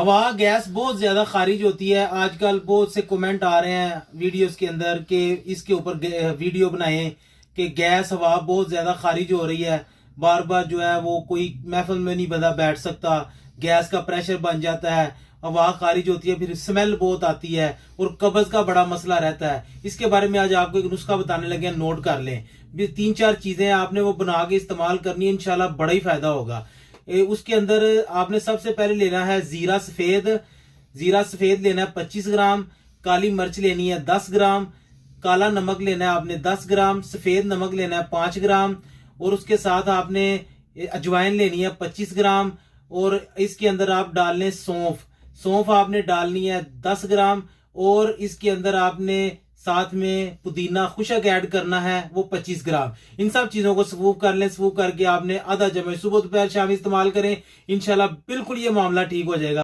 हवा गैस बहुत ज्यादा खारिज होती है। आजकल बहुत से कमेंट आ रहे हैं वीडियोस के अंदर कि इसके ऊपर वीडियो बनाएं कि गैस हवा बहुत ज्यादा खारिज हो रही है। बार बार जो है वो कोई महफिल में नहीं बंदा बैठ सकता, गैस का प्रेशर बन जाता है, हवा खारिज होती है, फिर स्मेल बहुत आती है और कब्ज का बड़ा मसला रहता है। इसके बारे में आज आपको एक नुस्खा बताने लगे हैं, नोट कर लें। भी 3-4 चीजें आपने वो बना के इस्तेमाल करनी है, इंशाल्लाह बड़ा ही फायदा होगा। उसके अंदर आपने सबसे पहले लेना है जीरा सफेद। जीरा सफेद लेना है 25 ग्राम, काली मिर्च लेनी है 10 ग्राम, काला नमक लेना है आपने 10 ग्राम, सफेद नमक लेना है 5 ग्राम, और उसके साथ आपने अजवाइन लेनी है 25 ग्राम। और इसके अंदर आप डाल लें सौंफ। सौंफ आपने डालनी है 10 ग्राम, और इसके अंदर आपने साथ में पुदीना खुशक ऐड करना है, वो 25 ग्राम। इन सब चीजों को स्वूप कर लें। स्वूप करके आपने आधा चम्मच सुबह दोपहर शाम इस्तेमाल करें, इंशाल्लाह बिल्कुल ये मामला ठीक हो जाएगा।